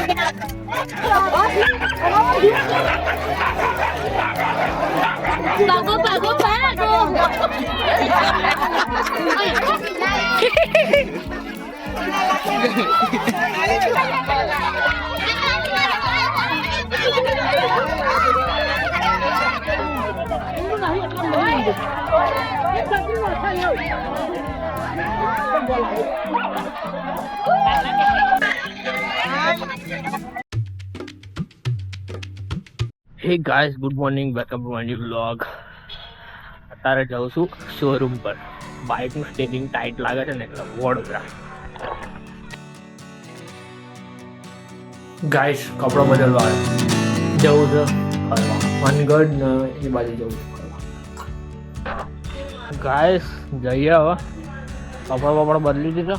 Hey guys, good morning, welcome to my new vlog. અત્યારે જાઉં છું શોરૂમ પર. બાઇકનું સ્ટેરિંગ ટાઈટ લાગે છે ને એટલે વડોદરા. ગાઈસ, કપડો બદલવા જવું છે ફરવા. મનગઢ ને એ બાજુ જવું છે ફરવા. ગાઈસ, જઈએ હવે. કપડો બદલી દીધો.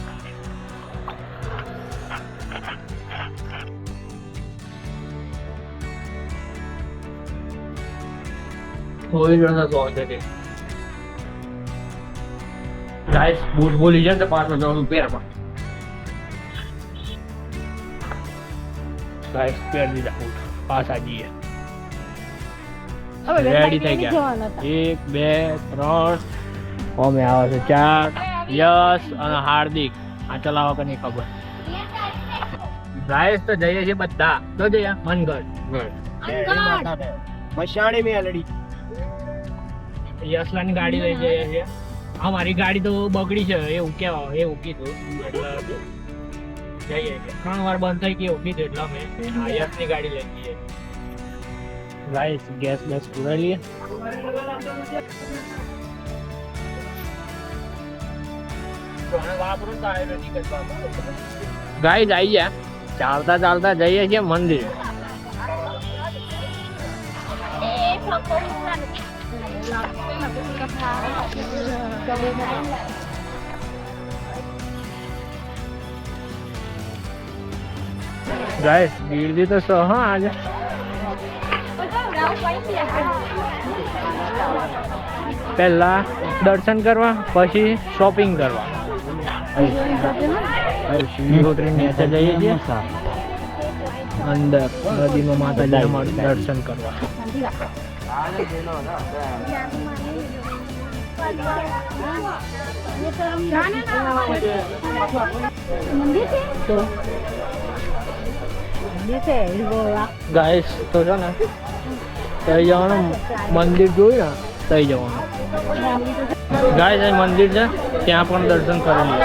થોડી જણા તો છે ગાઈસ, બૂટ બોલી જાય તો 5,000 રૂપિયા ગાઈસ પહેર દીધા બૂટ. પાછા જઈએ. રેડી થઈ ગયા. 1 2 3 અમે આવે છે 4 યસ અને હાર્દિક. આ ચલાવવા કે નહીં ખબર. ગાઈસ તો જઈએ છીએ બધા. તો જઈએ મનગઢ મશાણી મેલડી. યશલાની ગાડી લઈ જઈએ છીએ. અમારી ગાડી તો બગડી છે એવું કેવા એવું કીધું એટલે જઈએ. 3 વાર બંધ થઈ ગઈ એવું કીધું એટલે અમે યશની ગાડી લઈ જઈએ. ગાઈસ, ગેસ પુરાઈ લઈએ. ગાઈસ આવી ગયા. ચાલતા જઈએ છીએ મંદિર. ગાઈસ, ગીરદી તો સો હા આજે. પહેલા દર્શન કરવા પછી શોપિંગ કરવા. શિવરાત્રી નીચે જઈએ છીએ અંદર નદીમાં માતાજીના દર્શન કરવા. ગાઈસ તો છે ને તઈ જવાનું. મંદિર જોયું ને તઈ જવાનું. ગાઈસ, અહીં મંદિર છે ત્યાં પણ દર્શન કરેલું.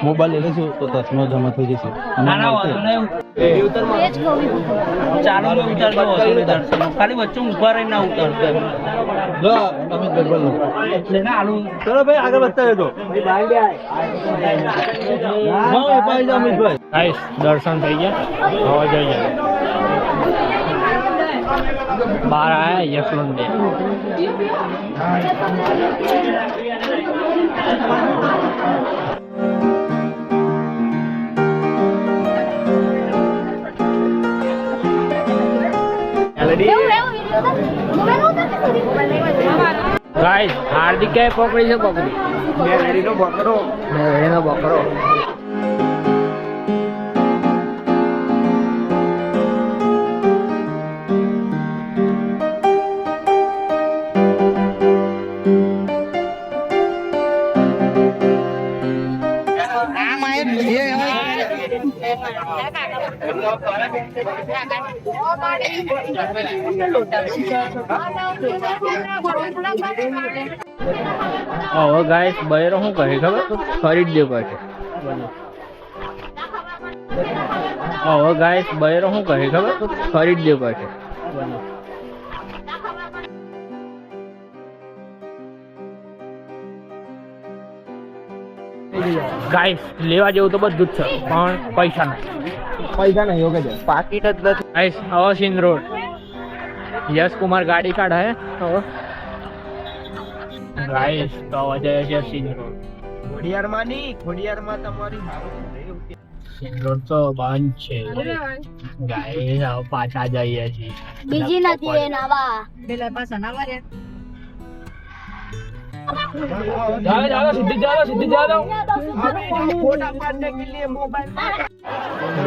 મોબાઈલ લઈ લઈશું તો ચશ્મા જમા થઈ જશે. ખાલી વચ્ચે ઉભા રહીને ના ઉતરતો. ચલો ભાઈ, આગળ વધતા રહેજો. દર્શન થઈ ગયા. હવે જઈએ બહાર આયા યશવંત ડે. ગાઈસ, હાર્દિક ક્યાંય પકડી છે પકડી. મેલેડીનો બકરો. હવે ગાઈસ, બૈરો શું કહે ખબર? ખરીદ દે કહે છે. હવે ગાઈસ, બૈરો શું કહે ખબર? ખરીદ દે કહે છે. ગાઈસ લેવા જેવું તો બધું જ છે પણ પૈસા નથી. પૈસા નહીં ઓકે છે પાકીટ જ નથી. ગાઈસ હવે સિંધ રોડ યશ કુમાર ગાડી કાઢે હવે ગાઈસ તો હવે જઈએ છીએ સિંધ રોડ. ખોડિયારમાં તમારી સિંધ રોડ તો બંધ છે ગાઈસ. હવે પાછા જઈએ છીએ. બીજી નથી એ નવા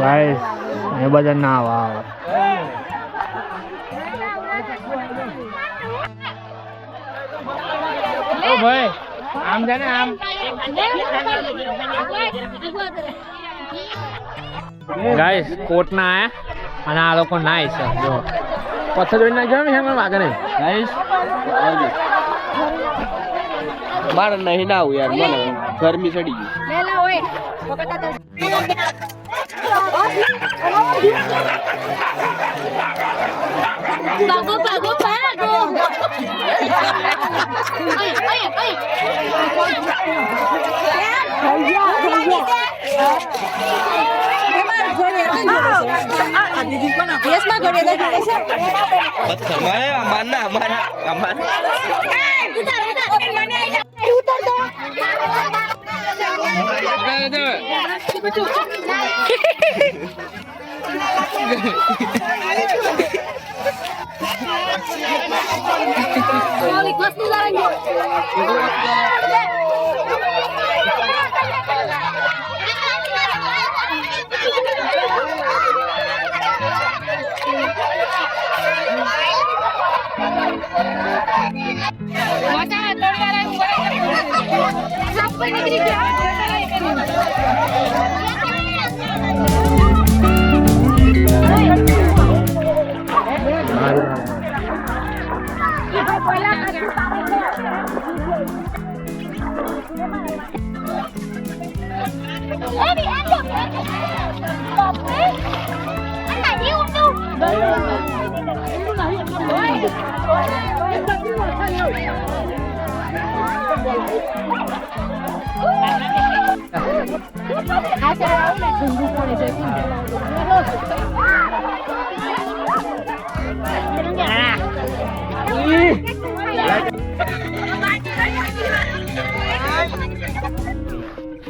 ગાઈસ એ બધા ના આવે. ઓ ભાઈ આમ જાને આમ ગાઈસ કોટ ના આયા અને આ લોકો નાઈ છે જો પથ્થર જોઈને નાખ્યો ને મને વાગે નહીં ગાઈસ મારે નહીં ના આવું યાર મને ગરમી ચડી ગઈ. લેલા ઓય પાગો પાગો પાગો ઓય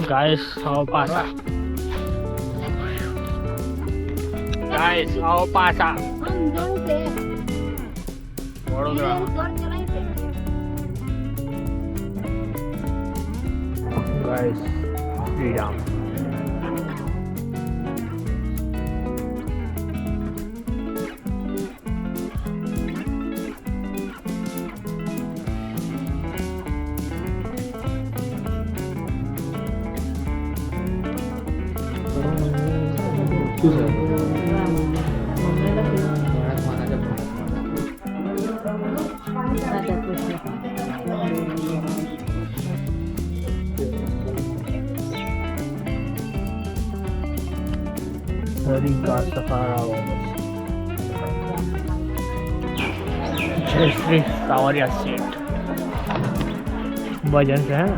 ગાઈસ આવો પાછા. ગાઈસ આવો પાછા વડોદરા. ગાઈસ શ્રીરામ હરિકા સફારા જય શ્રી સાવરિયા શેઠ ભજન છે હે.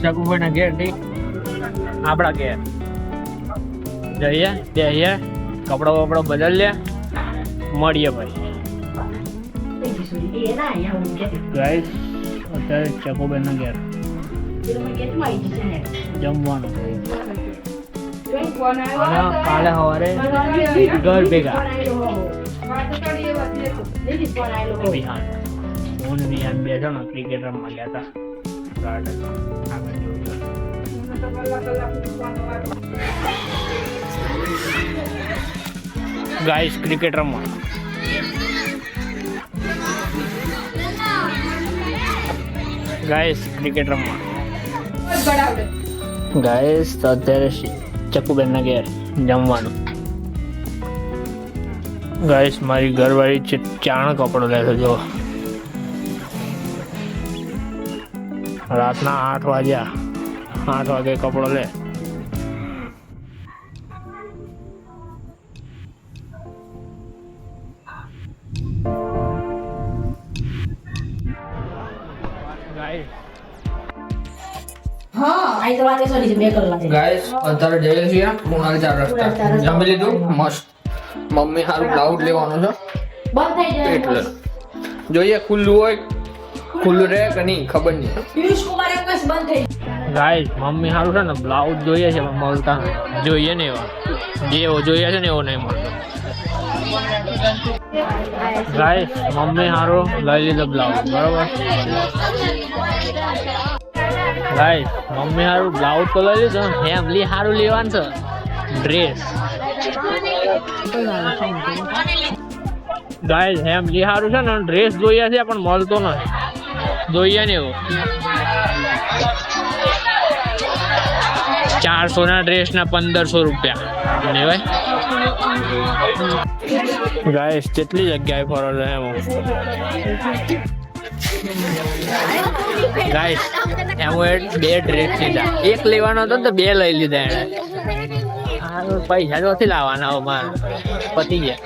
શકુભાઈ ના ઘેર થી આપડા ઘેર જઈએ બેસીએ કપડો બપડો બદલ લે મળીએ ભાઈ. ગાઈસ અત્યારે શકુભાઈ ના ઘેર જમવાનું અને કાલે સવારે ઘર ભેગા વિહાન હું વિહાન બે જણા ક્રિકેટ રમવા ગયા હતા ગાર્ડનમાં આગળ જોયું. ગાઈસ ક્રિકેટ રમવા ગાઈસ તો અત્યારે ચકુબેન ના ઘેર જમવાનું. ગાઈસ મારી ઘરવાળી ચાણ કપડો લે છે જો. રાતના 8 વાગ્યા 8 વાગે કપડો લે. ગાઈસ અત્યારે જઈએ છીએ કુણાલ 4 રસ્તા. જમી લીધું મસ્ત. મમ્મી હારું બ્લાઉઝ લેવાનો છે એટલે જોઈએ ખુલ્લું હોય ખુલ્લું રહે કે નહીં ખબર નહીં. ગાઈસ મમ્મી હારું છે ને બ્લાઉઝ જોઈએ છે પણ મળતા નથી. જોઈએ ને એવા જેવો જોઈએ છે ને એવો નહીં મળતો. ગાઈસ મમ્મી હારું લઈ લીધો બ્લાઉઝ બરોબર. ગાઈસ મમ્મી હારું બ્લાઉઝ તો લઈ લીધો. ફેમિલી હારું લેવાનું છે ડ્રેસ. ગાઈસ ફેમિલી હારું છે ને ડ્રેસ જોઈએ છે પણ મળતો નથી. જોઈએ ને એવો 400 ના ડ્રેસ ના 1500 રૂપિયા ને ભાઈ. ગાઈસ કેટલી જગ્યાએ ફરો છે એમ. ગાઈસ એમ 2 ડ્રેસ લીધા. એક લેવાનો હતો તો 2 લઈ લીધા એને. પૈસા નથી લાવવાના પતી ગયા.